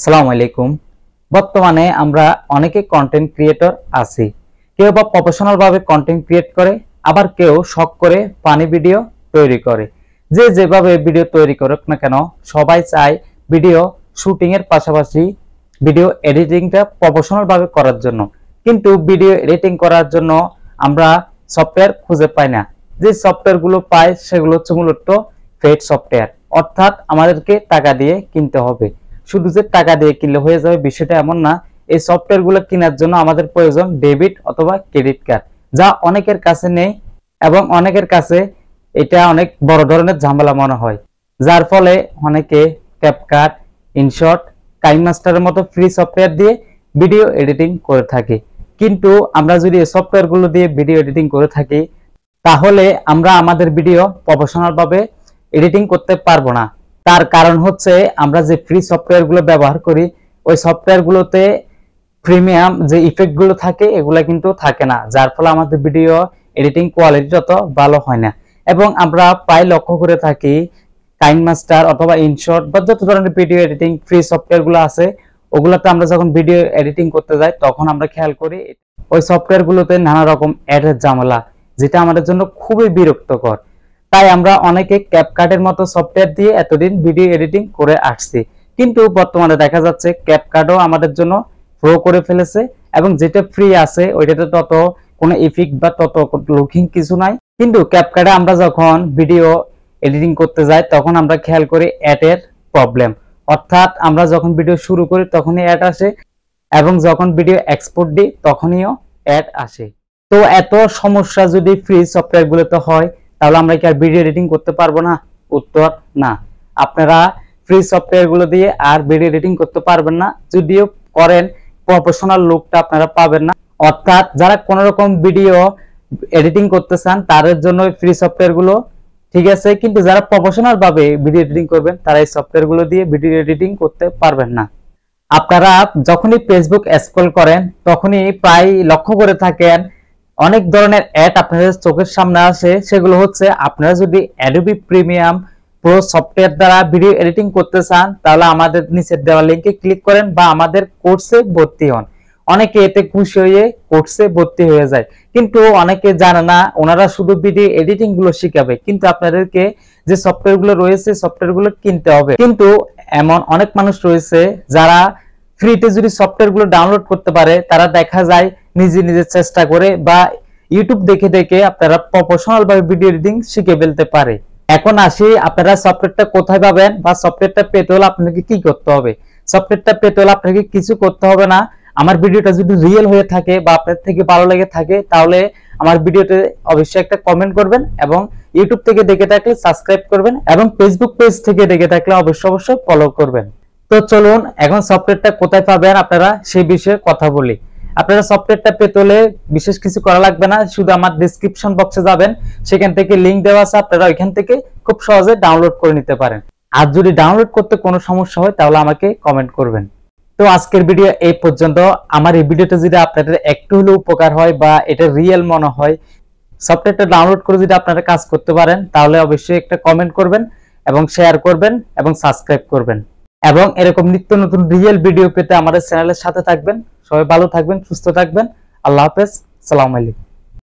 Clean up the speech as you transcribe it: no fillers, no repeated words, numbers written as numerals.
আসসালামু আলাইকুম। বর্তমানে আমরা অনেকে কন্টেন্ট ক্রিয়েটর আছি। কেউ বা প্রফেশনাল ভাবে কন্টেন্ট ক্রিয়েট করে, আবার কেউ শখ করে ফানি ভিডিও তৈরি করে। যে যেভাবে ভিডিও তৈরি করুক না কেন, সবাই চায় ভিডিও শুটিং এর পাশাপাশি ভিডিও এডিটিংটা প্রফেশনাল ভাবে করার জন্য। কিন্তু ভিডিও এডিটিং করার জন্য আমরা সফটওয়্যার খুঁজে পাই না। যে সফটওয়্যারগুলো পাই সেগুলো হচ্ছে মূলত পেইড সফটওয়্যার, অর্থাৎ আমাদেরকে টাকা দিয়ে কিনতে হবে। শুধু যে টাকা দিয়ে কিনলে হয়ে যাবে বিষয়টা এমন না। এই সফটওয়্যারগুলো কেনার জন্য আমাদের প্রয়োজন ডেবিট অথবা ক্রেডিট কার্ড, যা অনেকের কাছে নেই এবং অনেকের কাছে এটা অনেক বড় ধরনের ঝামেলা মনে হয়, যার ফলে অনেকে ক্যাপকাট, ইনশট, কাইনমাস্টারের মতো ফ্রি সফটওয়্যার দিয়ে ভিডিও এডিটিং করে থাকে। কিন্তু আমরা যদি এই সফটওয়্যারগুলো দিয়ে ভিডিও এডিটিং করে থাকি, তাহলে আমরা আমাদের ভিডিও প্রফেশনাল ভাবে এডিটিং করতে পারবো না। তার কারণ হচ্ছে আমরা যে ফ্রি সফটওয়্যারগুলো ব্যবহার করি, ওই সফটওয়্যারগুলোতে প্রিমিয়াম যে ইফেক্টগুলো থাকে এগুলো কিন্তু থাকে না, যার ফলে আমাদের ভিডিও এডিটিং কোয়ালিটি তত ভালো হয় না। এবং আমরা প্রায় লক্ষ্য করে থাকি কাইনমাস্টার অথবা ইনশট বা যত ধরনের ভিডিও এডিটিং ফ্রি সফটওয়্যারগুলো আছে, ওগুলোতে আমরা যখন ভিডিও এডিটিং করতে যাই তখন আমরা খেয়াল করি ওই সফটওয়্যারগুলোতে নানা রকম অ্যাডের ঝামেলা, যেটা আমাদের জন্য খুবই বিরক্তকর। তাই আমরা অনেকে ক্যাপকাটের মতো সফটওয়্যার দিয়ে এতদিন ভিডিও এডিটিং করে আসছি, কিন্তু বর্তমানে দেখা যাচ্ছে ক্যাপকাটও আমাদের জন্য প্রো করে ফেলেছে এবং যেটা ফ্রি আছে ওইটাতে তত কোনো ইফেক্ট বা তত লুকিং কিছু নাই। কিন্তু ক্যাপকাটে আমরা যখন ভিডিও এডিটিং করতে যাই তখন আমরা খেয়াল করি অ্যাডের প্রবলেম, অর্থাৎ আমরা যখন ভিডিও শুরু করি তখনই অ্যাড আসে এবং যখন ভিডিও এক্সপোর্ট দিই তখনইও অ্যাড আসে। তো এত সমস্যা যদি ফ্রি সফটওয়্যারগুলোতে হয়, তাহলে আমরা কি আর ভিডিও এডিটিং করতে পারবো না? উত্তর না। আপনারা ফ্রি সফটওয়্যারগুলো দিয়ে আর ভিডিও এডিটিং করতে পারবেন না। যদিও করেন, প্রফেশনাল লুকটা আপনারা পাবেন না। অর্থাৎ যারা কোনো রকম ভিডিও এডিটিং করতে চান তাদের জন্য ফ্রি সফটওয়্যারগুলো ঠিক আছে, কিন্তু যারা প্রফেশনাল ভাবে ভিডিও এডিটিং করবেন তারা এই সফটওয়্যারগুলো দিয়ে ভিডিও এডিটিং করতে পারবেন না। আপনারা যখনই ফেসবুক স্ক্রল করেন তখনই প্রায় লক্ষ্য করে থাকেন অনেক ধরনের অ্যাড আপনাদের চোখের সামনে আসে। সেগুলো হচ্ছে আপনারা যদি অ্যাডোবি প্রিমিয়াম প্রো সফটওয়্যার দ্বারা ভিডিও এডিটিং করতে চান, তাহলে আমাদের নিচের দেওয়া লিংকে ক্লিক করেন বা আমাদের কোর্সে ভর্তি হন। অনেকে এতে খুশি হয়ে কোর্সে ভর্তি হয়ে যায়, কিন্তু অনেকে জানে না ওনারা শুধু ভিডিও এডিটিং গুলো শিখাবে, কিন্তু আপনাদেরকে যে সফটওয়্যার গুলো রয়েছে সফটওয়্যার গুলো কিনতে হবে। কিন্তু এমন অনেক মানুষ রয়েছে যারা ফ্রিতে যদি সফটওয়্যার গুলো ডাউনলোড করতে পারে, তারা দেখা যায় নিজে নিজে চেষ্টা করে বা ইউটিউব দেখে দেখে আপনারা প্রফেশনাল ভাবে ভিডিও এডিটিং শিখে ফেলতে পারে। এখন আসি আপনারা সফটওয়্যারটা কোথায় পাবেন বা সফটওয়্যারটা পেতে হলে আপনাকে কি করতে হবে। সফটওয়্যারটা পেতে হলে আপনাকে কিছু করতে হবে না। আমার ভিডিওটা যদি রিয়েল হয়ে থাকে বা আপনার থেকে ভালো লেগে থাকে, তাহলে আমার ভিডিওতে অবশ্যই একটা কমেন্ট করবেন এবং ইউটিউব থেকে দেখে থাকলে সাবস্ক্রাইব করবেন এবং ফেসবুক পেজ থেকে দেখে থাকলে অবশ্যই ফলো করবেন। তো চলুন এখন সফটওয়্যারটা কোথায় পাবেন আপনারা সেই বিষয়ে কথা বলি। আপনারা সফটওয়্যারটা পেতে হলে বিশেষ কিছু করা লাগবে না, শুধু আমার ডেসক্রিপশন বক্সে যাবেন, সেখান থেকে লিংক দেওয়া আছে, আপনারা ওইখান থেকে খুব সহজে ডাউনলোড করে নিতে পারেন। আর যদি ডাউনলোড করতে কোনো সমস্যা হয় তাহলে আমাকে কমেন্ট করবেন। তো আজকের ভিডিও এই পর্যন্ত। আমার এই ভিডিওটা যদি আপনাদের একটু হলেও উপকার হয় বা এটা রিয়েল মনে হয়, সফটওয়্যারটা ডাউনলোড করে যদি আপনারা কাজ করতে পারেন, তাহলে অবশ্যই একটা কমেন্ট করবেন এবং শেয়ার করবেন এবং সাবস্ক্রাইব করবেন। এবং এরকম নিত্য নতুন রিয়েল ভিডিও পেতে আমাদের চ্যানেলের সাথে থাকবেন। সবাই ভালো থাকবেন, সুস্থ থাকবেন। আল্লাহ হাফেজ, আসসালামু আলাইকুম।